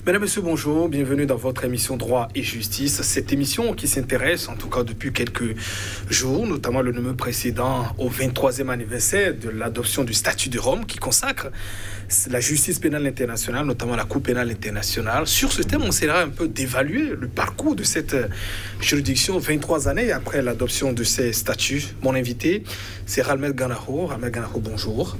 Mesdames, Messieurs, bonjour. Bienvenue dans votre émission Droit et Justice. Cette émission qui s'intéresse, en tout cas depuis quelques jours, notamment le numéro précédent au 23e anniversaire de l'adoption du statut de Rome qui consacre la justice pénale internationale, notamment la Cour pénale internationale. Sur ce thème, on essaiera un peu d'évaluer le parcours de cette juridiction 23 années après l'adoption de ces statuts. Mon invité, c'est Ralmed Ganaho. Ralmed Ganaho, bonjour.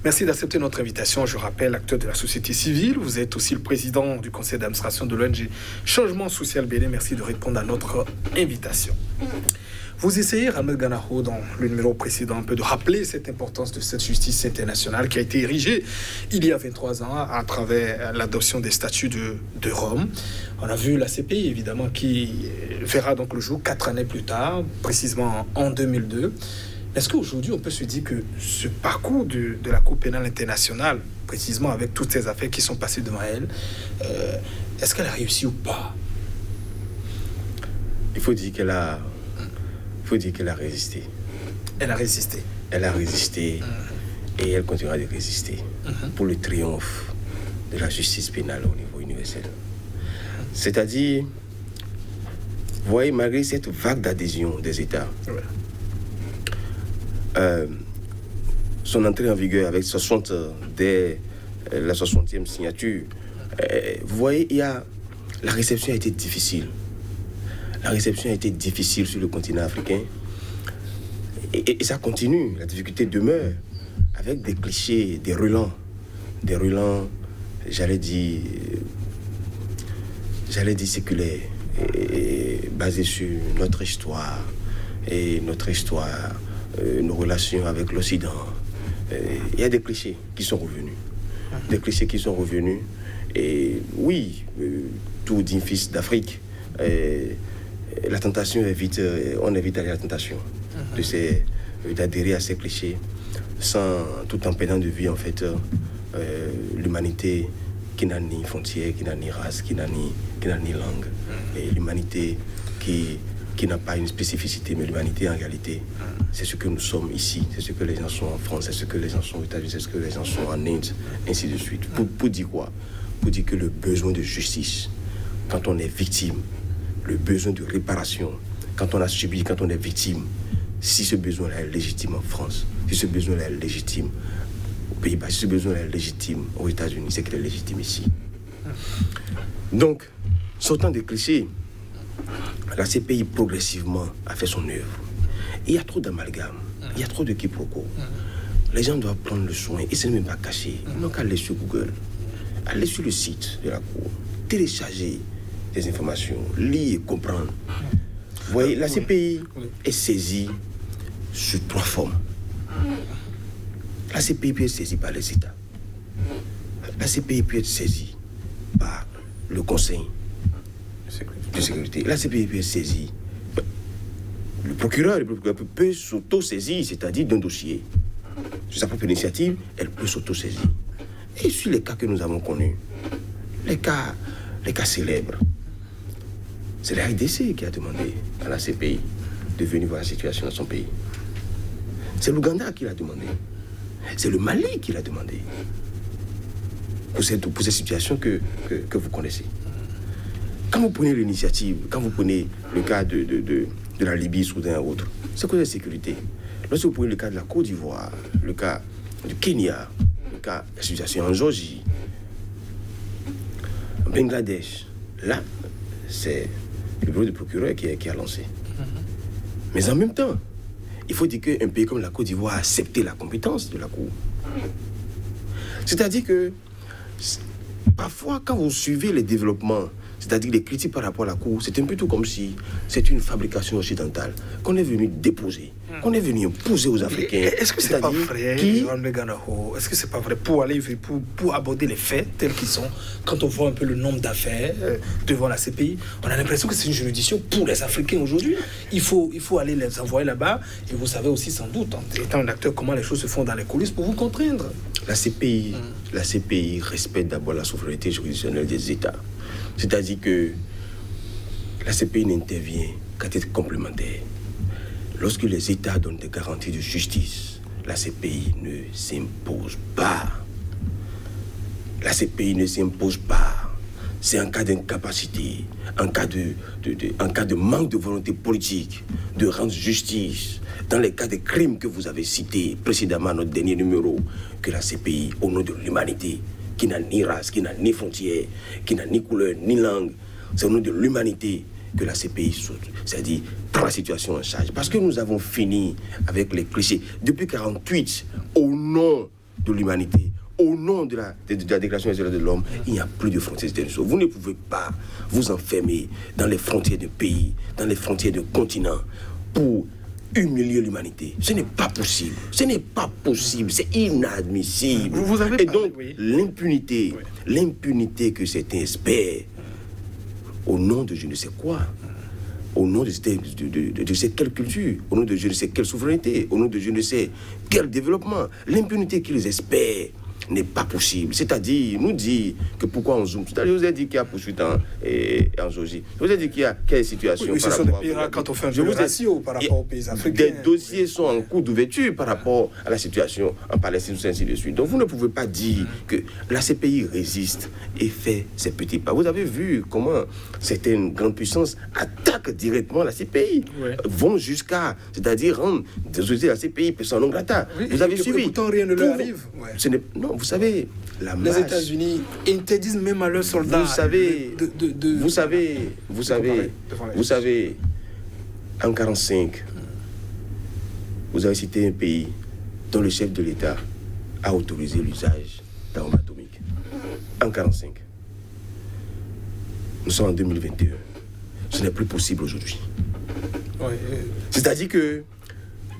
Merci d'accepter notre invitation. Je rappelle, acteur de la société civile. Vous êtes aussi le président du conseil d'administration de l'ONG Changement Social Bénin. Merci de répondre à notre invitation. Vous essayez, Ralmed Ganaho, dans le numéro précédent, un peu de rappeler cette importance de cette justice internationale qui a été érigée il y a 23 ans à travers l'adoption des statuts de Rome. On a vu la CPI, évidemment, qui verra donc le jour 4 années plus tard, précisément en 2002. Est-ce qu'aujourd'hui, on peut se dire que ce parcours de la Cour pénale internationale, précisément avec toutes ces affaires qui sont passées devant elle, est-ce qu'elle a réussi ou pas? Il faut dire qu'elle a résisté. Elle a résisté. Elle a résisté et elle continuera de résister pour le triomphe de la justice pénale au niveau universel. C'est-à-dire, vous voyez, malgré cette vague d'adhésion des États, son entrée en vigueur avec 60 dès la 60e signature, vous voyez, la réception a été difficile. La réception a été difficile sur le continent africain et ça continue. La difficulté demeure avec des clichés, des relents, j'allais dire séculaires, basés sur notre histoire nos relations avec l'Occident. Il y a des clichés qui sont revenus. Et oui, tout digne fils d'Afrique, la tentation on évite la tentation d'adhérer à ces clichés tout en perdant de vue en fait l'humanité qui n'a ni frontières, qui n'a ni race, qui n'a ni langue, et l'humanité qui n'a pas une spécificité, mais l'humanité en réalité, c'est ce que nous sommes ici, c'est ce que les gens sont en France, c'est ce que les gens sont aux États-Unis, c'est ce que les gens sont en Inde, ainsi de suite. Pour dire quoi? Pour dire que le besoin de justice, quand on est victime, le besoin de réparation, quand on a subi, quand on est victime, si ce besoin-là est légitime en France, si ce besoin-là est légitime aux Pays-Bas, si ce besoin-là est légitime aux États-Unis, c'est qu'il est légitime ici. Donc, sortant des clichés, la CPI progressivement a fait son œuvre. Il y a trop d'amalgames, il y a trop de quiproquos. Les gens doivent prendre le soin, et ce n'est même pas caché. Ils n'ont qu'à aller sur Google, aller sur le site de la Cour, télécharger des informations, lire et comprendre. Vous voyez, la CPI est saisie sur 3 formes. La CPI peut être saisie par les États. La CPI peut être saisie par le Conseil de sécurité. La CPI peut être saisie. Le procureur peut s'auto-saisir, c'est-à-dire d'un dossier. Sur sa propre initiative, elle peut s'auto-saisir. Et sur les cas que nous avons connus, les cas célèbres, c'est la RDC qui a demandé à la CPI de venir voir la situation dans son pays. C'est l'Ouganda qui l'a demandé. C'est le Mali qui l'a demandé. Pour cette situation que vous connaissez. Quand vous prenez l'initiative, quand vous prenez le cas de la Libye, Soudan et autres, c'est quoi la sécurité? Lorsque vous prenez le cas de la Côte d'Ivoire, le cas du Kenya, le cas de la situation en Géorgie, en Bangladesh, là, c'est le bureau du procureur qui a lancé. Mais en même temps, il faut dire qu'un pays comme la Côte d'Ivoire a accepté la compétence de la Cour. C'est-à-dire que parfois, quand vous suivez les développements, c'est-à-dire les critiques par rapport à la Cour, c'est un peu tout comme si c'est une fabrication occidentale qu'on est venu déposer, qu'on est venu imposer aux Africains. Est-ce que c'est pas vrai, est-ce que c'est pas vrai pour aborder les faits tels qu'ils sont, quand on voit un peu le nombre d'affaires devant la CPI, on a l'impression que c'est une juridiction pour les Africains aujourd'hui. Il faut aller les envoyer là-bas, et vous savez aussi sans doute, en étant un acteur, comment les choses se font dans les coulisses pour vous contraindre. La CPI respecte d'abord la souveraineté juridictionnelle des États. C'est-à-dire que la CPI n'intervient qu'à titre complémentaire. Lorsque les États donnent des garanties de justice, la CPI ne s'impose pas. La CPI ne s'impose pas. c'est en cas d'incapacité, en cas de manque de volonté politique, de rendre justice, dans les cas de crimes que vous avez cités précédemment, notre dernier numéro, que la CPI, au nom de l'humanité, qui n'a ni race, qui n'a ni frontières, qui n'a ni couleur, ni langue, c'est au nom de l'humanité que la CPI, c'est-à-dire prend la situation en charge. Parce que nous avons fini avec les clichés. Depuis 1948, au nom de l'humanité, au nom de la Déclaration des droits de l'homme, il n'y a plus de frontières internationales. Vous ne pouvez pas vous enfermer dans les frontières de pays, dans les frontières de continents, pour humilier l'humanité. Ce n'est pas possible. Ce n'est pas possible. C'est inadmissible. Vous avez Et donc, l'impunité, l'impunité que certains espèrent, au nom de je ne sais quoi, au nom de je ne sais quelle culture, au nom de je ne sais quelle souveraineté, au nom de je ne sais quel développement, l'impunité qu'ils espèrent n'est pas possible. C'est-à-dire, nous dit que pourquoi on zoome. C'est-à-dire, je vous ai dit qu'il y a poursuite en Géorgie. Je vous ai dit qu'il y a quelle situation oui, par ce rapport sont des pays quand on fait un ratio par rapport aux pays africains. Des dossiers sont en cours d'ouverture par rapport à la situation en Palestine, ainsi de suite. Donc, vous ne pouvez pas dire que la CPI résiste et fait ses petits pas. Vous avez vu comment certaines grandes puissances attaquent directement la CPI, vont jusqu'à, c'est-à-dire rendre des autorités de la CPI personne non grata. Oui, vous avez suivi. Pourtant, rien ne leur arrive. Non, vous savez, la masse... Les États-Unis interdisent même à leurs soldats. Vous savez, vous savez, en 1945, vous avez cité un pays dont le chef de l'État a autorisé l'usage d'armes atomiques. En 1945. Nous sommes en 2021. Ce n'est plus possible aujourd'hui. C'est-à-dire que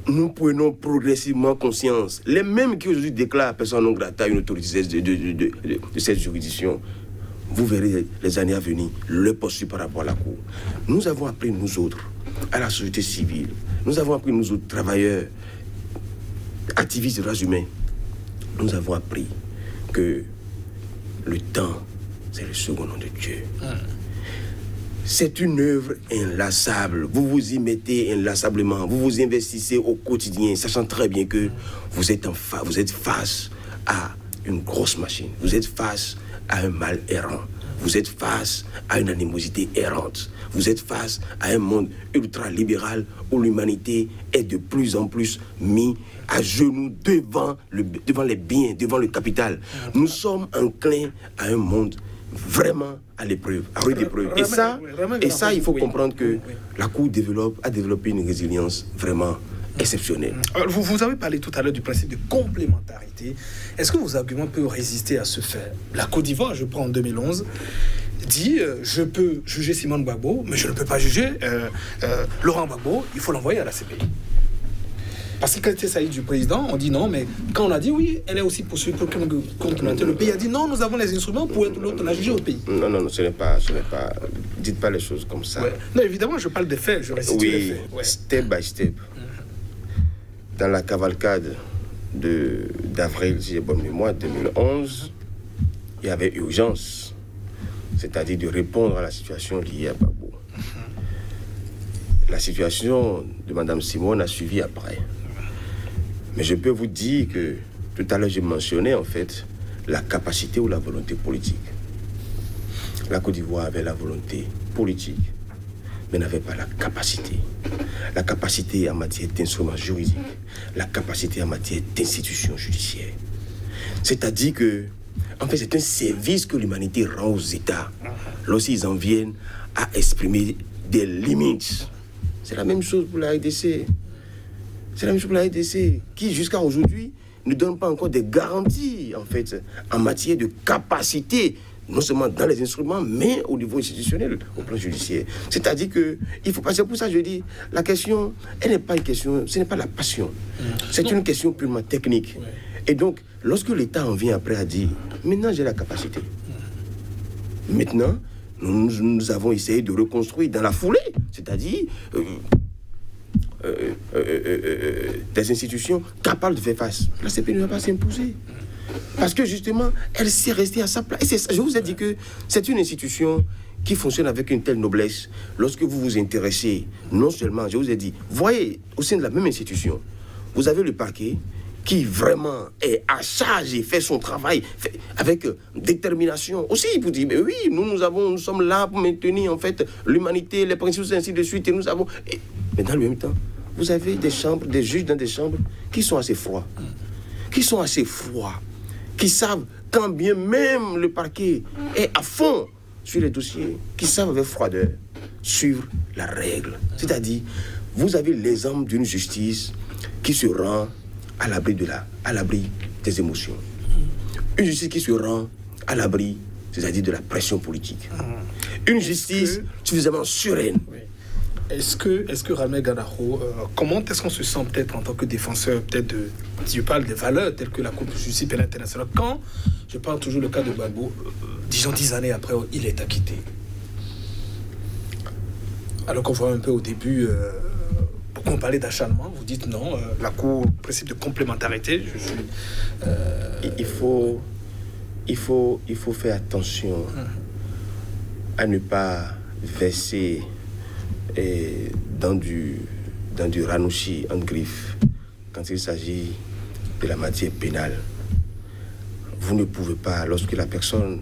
nous prenons progressivement conscience. Les mêmes qui aujourd'hui déclarent personne non grata une autorité de cette juridiction, vous verrez les années à venir le poursuivre par rapport à la Cour. Nous avons appris, nous autres, à la société civile, nous avons appris, nous autres, travailleurs, activistes des droits humains, nous avons appris que le temps, c'est le second nom de Dieu. C'est une œuvre inlassable. Vous vous y mettez inlassablement. Vous vous investissez au quotidien, sachant très bien que vous êtes face à une grosse machine. Vous êtes face à un mal errant. Vous êtes face à une animosité errante. Vous êtes face à un monde ultra-libéral où l'humanité est de plus en plus mise à genoux devant les biens, devant le capital. Nous sommes enclins à un monde vraiment à l'épreuve, à rude épreuve. Et ça, il faut comprendre que la Cour a développé une résilience vraiment exceptionnelle. Alors, vous avez parlé tout à l'heure du principe de complémentarité. Est-ce que vos arguments peuvent résister à ce fait? La Côte d'Ivoire, je prends en 2011, dit je peux juger Simone Gbagbo, mais je ne peux pas juger Laurent Gbagbo, il faut l'envoyer à la CPI. Parce que quand il s'agit du président, on dit non, mais quand on a dit oui, elle est aussi poursuivie pour crime contre l'humanité, le pays a dit non, nous avons les instruments pour être l'autre, on a jugé au pays. Non, ce n'est pas, dites pas les choses comme ça. Non, évidemment, je parle des faits, je restitue les faits. Step by step. Dans la cavalcade d'avril, si j'ai bonne mémoire, 2011, il y avait urgence, c'est-à-dire de répondre à la situation liée à Gbagbo. La situation de Mme Simone a suivi après. Mais je peux vous dire que tout à l'heure, j'ai mentionné en fait la capacité ou la volonté politique. La Côte d'Ivoire avait la volonté politique, mais n'avait pas la capacité. La capacité en matière d'instruments juridiques, la capacité en matière d'institutions judiciaires. C'est-à-dire que, en fait, c'est un service que l'humanité rend aux États lorsqu'ils en viennent à exprimer des limites. C'est la même chose pour la RDC. C'est la même chose pour la RDC, qui jusqu'à aujourd'hui ne donne pas encore des garanties, en fait, en matière de capacité, non seulement dans les instruments, mais au niveau institutionnel, au plan judiciaire. C'est-à-dire que, il faut passer pour ça, je dis, la question, elle n'est pas une question, ce n'est pas la passion. C'est une question purement technique. Et donc, lorsque l'État en vient après à dire, maintenant j'ai la capacité. Maintenant, nous avons essayé de reconstruire dans la foulée, c'est-à-dire des institutions capables de faire face. La CPI ne va pas s'imposer. Parce que justement, elle s'est restée à sa place. Et je vous ai dit que c'est une institution qui fonctionne avec une telle noblesse. Lorsque vous vous intéressez, non seulement, je vous ai dit, voyez, au sein de la même institution, vous avez le parquet qui vraiment est à charge et fait son travail avec détermination aussi pour dire, mais oui, nous sommes là pour maintenir en fait l'humanité, les principes, ainsi de suite, et nous avons... Mais dans le même temps, vous avez des chambres, des juges dans des chambres qui sont assez froids, qui savent quand bien même le parquet est à fond sur les dossiers, qui savent avec froideur suivre la règle. C'est-à-dire, vous avez l'exemple d'une justice qui se rend à l'abri des émotions. Une justice qui se rend à l'abri, c'est-à-dire de la pression politique. Une justice suffisamment sereine. Oui. Est-ce que Ramé Gadaro, comment est-ce qu'on se sent peut-être en tant que défenseur, peut-être je parle des valeurs telles que la Cour de justice pénale internationale, quand je parle toujours le cas de Gbagbo, disons 10 années après, il est acquitté. Alors qu'on voit un peu au début, beaucoup ont parlé d'acharnement, vous dites non, la Cour, principe de complémentarité, je suis... Il faut faire attention à ne pas verser dans du ranouchi en griffe quand il s'agit de la matière pénale. Vous ne pouvez pas, lorsque la personne,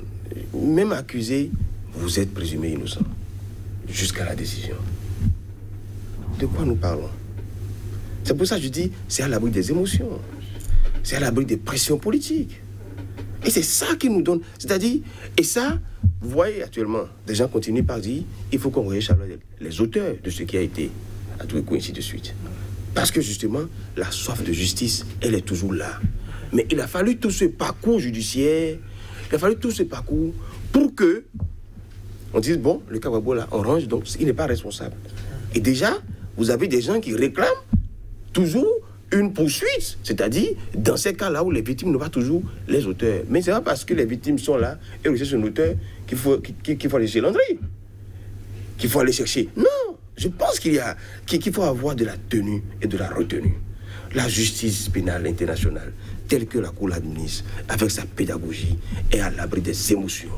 même accusée, vous êtes présumé innocent jusqu'à la décision. De quoi nous parlons? C'est pour ça que je dis, c'est à l'abri des émotions, c'est à l'abri des pressions politiques. Et c'est ça qui nous donne, c'est-à-dire, et ça, vous voyez actuellement, des gens continuent par dire, il faut qu'on recherche les auteurs de ce qui a été à tout coup, ainsi de suite. Parce que justement, la soif de justice, elle est toujours là. Mais il a fallu tout ce parcours judiciaire, il a fallu tout ce parcours pour que on dise, bon, le cas Gbagbo là, on range, donc il n'est pas responsable. Et déjà, vous avez des gens qui réclament toujours une poursuite, c'est-à-dire dans ces cas-là où les victimes n'ont pas toujours les auteurs. Mais c'est pas parce que les victimes sont là et recherchent un auteur qu'il faut aller chez Landry, qu'il faut aller chercher. Non, je pense qu'il faut avoir de la tenue et de la retenue. La justice pénale internationale, telle que la Cour l'administre, avec sa pédagogie, est à l'abri des émotions,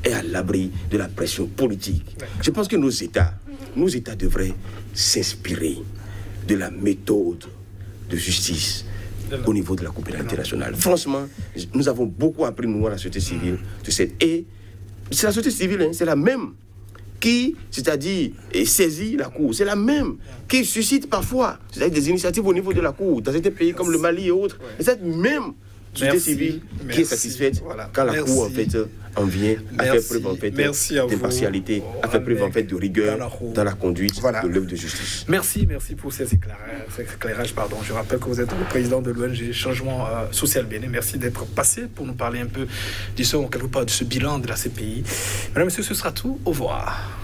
est à l'abri de la pression politique. Je pense que nos États devraient s'inspirer de la méthode de justice au niveau de la Cour pénale internationale. Franchement, nous avons beaucoup appris, nous, à la société civile, et c'est la société civile, hein, c'est la même qui, c'est-à-dire, saisit la Cour, c'est la même qui suscite parfois, c'est-à-dire des initiatives au niveau de la Cour, dans certains pays comme le Mali et autres. Et cette même société civile qui est satisfaite quand la Cour, en fait, en vient à faire preuve, en fait, d'impartialité, à faire preuve, en fait, de rigueur dans la conduite de l'œuvre de justice. Merci pour ces éclairages. Je rappelle que vous êtes le président de l'ONG Changement Social Bénin. Merci d'être passé pour nous parler un peu de ce bilan de la CPI. Mesdames et messieurs, ce sera tout. Au revoir.